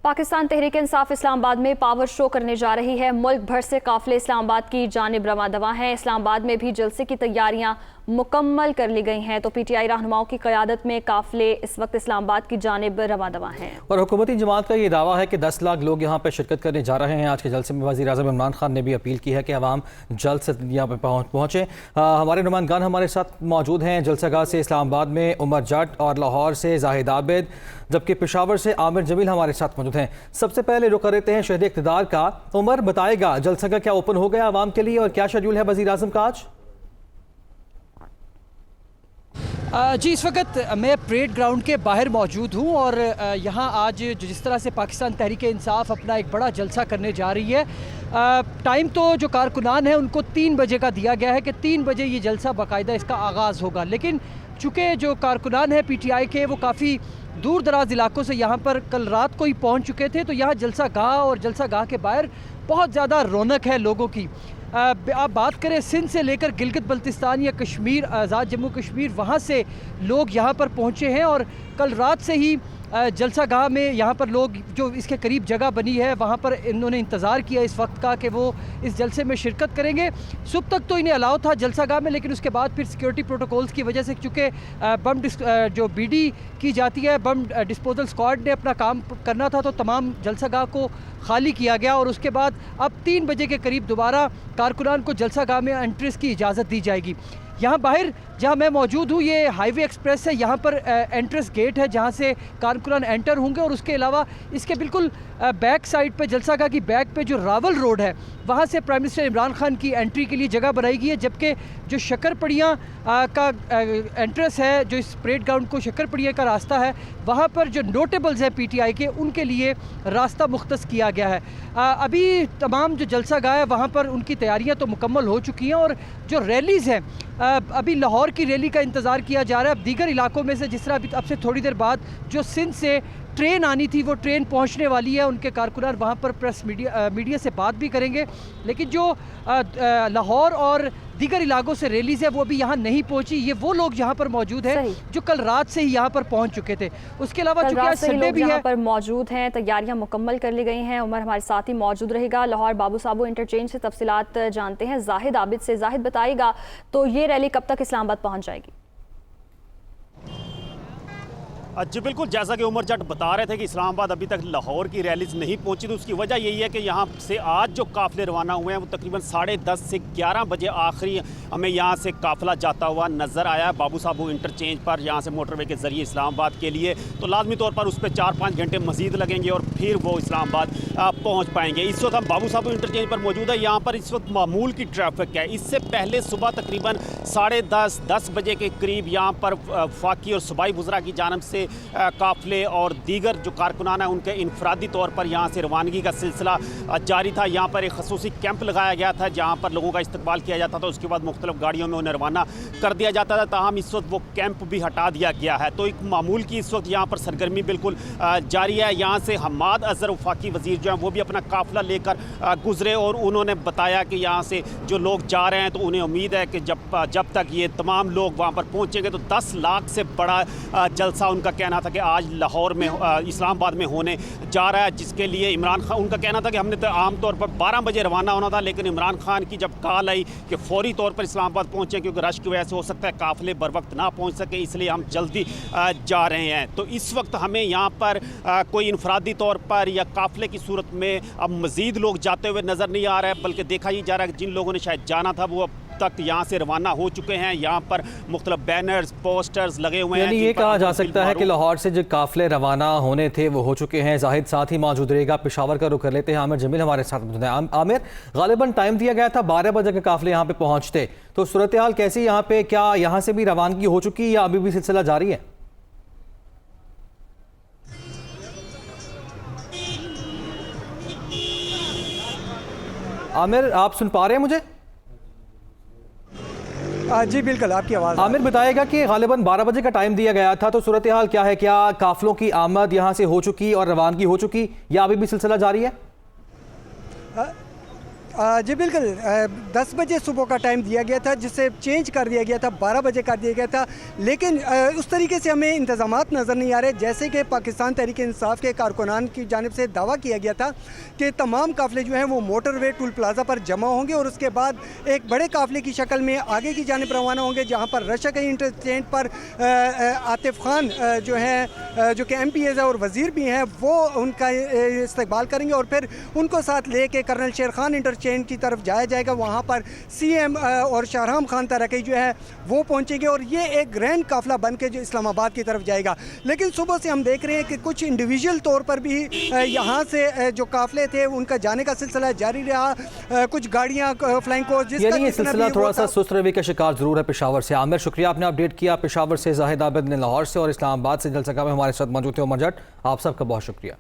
पाकिस्तान तहरीक इंसाफ इस्लामाबाद में power show करने जा रही है। मुल्क भर से काफिले इस्लामाबाद की जानिब रवां दवा हैं। इस्लामाबाद में भी जलसे की तैयारियां मुकम्मल कर ली गई हैं, तो पीटीआई रहनुमाओं की क़यादत में काफिले इस वक्त इस्लामाबाद की जानिब रवां दवा हैं। और हुकूमती जमात का ये दावा है कि 10 लाख लोग यहाँ पर शिरकत करने जा रहे हैं। आज के जलसे में वज़ीर आज़म इमरान खान ने भी अपील की है कि अवाम जल्द से यहाँ पर पहुँचे। हमारे नुमाइंदगान हमारे साथ मौजूद हैं। जलसागाह से इस्लामाबाद में उमर जट और लाहौर से जाहिद आबिद, जबकि पेशावर से आमिर जमील हमारे साथ मौजूद हैं। सबसे पहले रुख करते हैं शहर इक़्तिदार का। उमर, बताएगा जलसागाह क्या ओपन हो गया आवाम के लिए और क्या शेड्यूल है वज़ीर आज़म का आज? जी, इस वक्त मैं परेड ग्राउंड के बाहर मौजूद हूँ और यहाँ आज जिस तरह से पाकिस्तान तहरीक इंसाफ अपना एक बड़ा जलसा करने जा रही है, टाइम तो जो कारकुनान है उनको 3 बजे का दिया गया है कि 3 बजे ये जलसा बाकायदा इसका आगाज़ होगा। लेकिन चूँकि जो कारकुनान है पीटीआई के वो काफ़ी दूर दराज इलाकों से यहाँ पर कल रात को ही पहुँच चुके थे, तो यहाँ जलसा गाह और जलसा गाह के बाहर बहुत ज़्यादा रौनक है लोगों की। आप बात करें सिंध से लेकर गिलगित बल्तिस्तान या कश्मीर, आज़ाद जम्मू कश्मीर, वहाँ से लोग यहाँ पर पहुँचे हैं और कल रात से ही जलसा गाह में यहाँ पर लोग जो इसके करीब जगह बनी है वहाँ पर इन्होंने इंतज़ार किया इस वक्त का कि वो इस जलसे में शिरकत करेंगे। सुबह तक तो इन्हें अलाउ था जलसा गाह में, लेकिन उसके बाद फिर सिक्योरिटी प्रोटोकॉल्स की वजह से, चूँकि बम जो बीडी की जाती है, बम डिस्पोजल स्क्वाड ने अपना काम करना था, तो तमाम जलसा गाह को खाली किया गया और उसके बाद अब 3 बजे के करीब दोबारा कारकुनान को जलसा गाह में एंट्रेंस की इजाज़त दी जाएगी। यहाँ बाहर जहाँ मैं मौजूद हूँ ये हाईवे एक्सप्रेस है, यहाँ पर एंट्रेंस गेट है जहाँ से कारकुनान एंटर होंगे और उसके अलावा इसके बिल्कुल बैक साइड पे जलसागाह की बैक पे जो रावल रोड है वहाँ से प्राइम मिनिस्टर इमरान खान की एंट्री के लिए जगह बनाई गई है, जबकि जो शक्करपड़ियाँ का एंट्रेंस है, जो इस परेड ग्राउंड को शक्करपड़ियाँ का रास्ता है, वहाँ पर जो नोटेबल्स हैं पीटीआई के उनके लिए रास्ता मुख्तस किया गया है। अभी तमाम जो जलसागाह है वहाँ पर उनकी तैयारियाँ तो मुकम्मल हो चुकी हैं और जो रैलीज़ हैं अभी लाहौर की रैली का इंतज़ार किया जा रहा है। अब दीगर इलाकों में से जिस तरह अभी अब से थोड़ी देर बाद जो सिंध से ट्रेन आनी थी वो ट्रेन पहुंचने वाली है, उनके कारकुनान वहां पर प्रेस मीडिया से बात भी करेंगे, लेकिन जो लाहौर और दीगर इलाकों से रैलीज़ है वो अभी यहाँ नहीं पहुंची। ये वो लोग यहाँ पर मौजूद हैं जो कल रात से ही यहाँ पर पहुँच चुके थे। उसके अलावा चूँकि संडे भी यहाँ पर मौजूद हैं, तैयारियाँ मुकम्मल कर ली गई हैं। उमर हमारे साथ ही मौजूद रहेगा। लाहौर बाबू साबू इंटरचेंज से तफसीलात जानते हैं जाहिद आबिद से। जाहिद, बताइएगा तो ये रैली कब तक इस्लामाबाद पहुँच जाएगी? जी बिल्कुल, जैसा कि उमर जट बता रहे थे कि इस्लामाबाद अभी तक लाहौर की रैलीज नहीं पहुंची, तो उसकी वजह यही है कि यहाँ से आज जो काफ़िले रवाना हुए हैं वो तकरीबन 10:30 से 11 बजे आखिरी हमें यहाँ से काफ़िला जाता हुआ नज़र आया बाबू साबू इंटरचेंज पर, यहाँ से मोटरवे के ज़रिए इस्लामाबाद के लिए। तो लाजमी तौर पर उस पर 4-5 घंटे मज़ीद लगेंगे और फिर वो इस्लामाबाद पहुँच पाएंगे। इस वक्त हम बाबू साबू इंटरचेंज पर मौजूद है। यहाँ पर इस वक्त मामूल की ट्रैफिक है। इससे पहले सुबह तकरीबन 10:30 बजे के करीब यहाँ पर फाकी और सूबाई वज़रा की जानिब से काफ़िले और दीगर जो कारकुनान हैं उनके इनफरादी तौर पर यहाँ से रवानगी का सिलसिला जारी था। यहाँ पर एक खसूसी कैंप लगाया गया था जहाँ पर लोगों का इस्तकबाल किया जाता था, उसके बाद मुख्तलिफ गाड़ियों में उन्हें रवाना कर दिया जाता था। ताहम इस वक्त वो कैंप भी हटा दिया गया है, तो एक मामूल की इस वक्त यहाँ पर सरगर्मी बिल्कुल जारी है। यहाँ से हम्माद अजहर वफाकी वज़ीर जो हैं वो भी अपना काफ़िला लेकर गुजरे और उन्होंने बताया कि यहाँ से जो लोग जा रहे हैं तो उन्हें उम्मीद है कि जब तक ये तमाम लोग वहाँ पर पहुँचेंगे तो 10 लाख से बड़ा जलसा उनका कहना था कि आज लाहौर में इस्लामाबाद में होने जा रहा है, जिसके लिए इमरान खान, उनका कहना था कि हमने तो आमतौर पर 12 बजे रवाना होना था, लेकिन इमरान खान की जब कॉल आई कि फौरी तौर पर इस्लामाबाद पहुँचे क्योंकि रश की वजह से हो सकता है काफ़िले बर वक्त ना पहुँच सके, इसलिए हम जल्दी जा रहे हैं। तो इस वक्त हमें यहाँ पर कोई इनफरादी तौर पर या काफ़िले की सूरत में अब मज़ीद लोग जाते हुए नज़र नहीं आ रहे हैं, बल्कि देखा ही जा रहा है कि जिन लोगों ने शायद जाना था वो तक यहाँ से रवाना हो चुके हैं। यहाँ पर मुख्तलिफ बैनर्स, पोस्टर्स लगे हुए हैं। ये कहा जा सकता है कि लाहौर से जो काफिले रवाना होने थे वो हो चुके हैं। जाहिद साथ ही मौजूद रहेगा। पेशावर का रुख कर लेते हैं। आमिर जमील हमारे साथ मौजूद हैं। आमिर, गालिबन टाइम दिया गया था 12 बजे के काफिले यहाँ पे पहुँचते, तो सूरत हाल कैसी यहाँ पे? क्या यहाँ से भी रवानगी हो चुकी या अभी भी सिलसिला जारी है? आमिर, आप सुन पा रहे हैं मुझे? जी बिल्कुल, आपकी आवाज़। आमिर, बताएगा कि गालिबन 12 बजे का टाइम दिया गया था, तो सूरत हाल क्या है? क्या काफिलों की आमद यहाँ से हो चुकी और रवानगी हो चुकी या अभी भी सिलसिला जारी है? जी बिल्कुल 10 बजे सुबह का टाइम दिया गया था, जिसे चेंज कर दिया गया था, 12 बजे कर दिया गया था, लेकिन उस तरीके से हमें इंतजामात नज़र नहीं आ रहे जैसे कि पाकिस्तान तहरीक इंसाफ के कारकुनान की जानिब से दावा किया गया था कि तमाम काफ़िले जो हैं वो मोटरवे टूल प्लाजा पर जमा होंगे और उसके बाद एक बड़े काफ़िले की शक्ल में आगे की जानिब रवाना होंगे, जहाँ पर रशाकई इंटरचेंज पर आतिफ खान जो हैं, जो कि MPs है और वज़ीर भी हैं, वो उनका इस्तकबाल करेंगे और फिर उनको साथ ले कर कर्नल शेर खान इंटरचेंज की तरफ जाया जाएगा। वहाँ पर CM और शाहराम खान तरक़ी जो है वो पहुँचेंगे और ये एक ग्रैंड काफ़िला बन के जो इस्लामाबाद की तरफ जाएगा। लेकिन सुबह से हम देख रहे हैं कि कुछ इंडिविजुअल तौर पर भी यहाँ से जो काफ़िले थे उनका जाने का सिलसिला जारी रहा। कुछ गाड़ियाँ फ्लाइंग कोच यानी ये सिलसिला थोड़ा सा सुस्त रवि का शिकार जरूर है पेशावर से। आमिर, शुक्रिया, आपने अपडेट किया पेशावर से, जाहिद आबिद ने लाहौर से और इस्लामाबाद से जलसगाह में हमारे साथ मौजूद थे उमर जट। आप सबका बहुत शुक्रिया।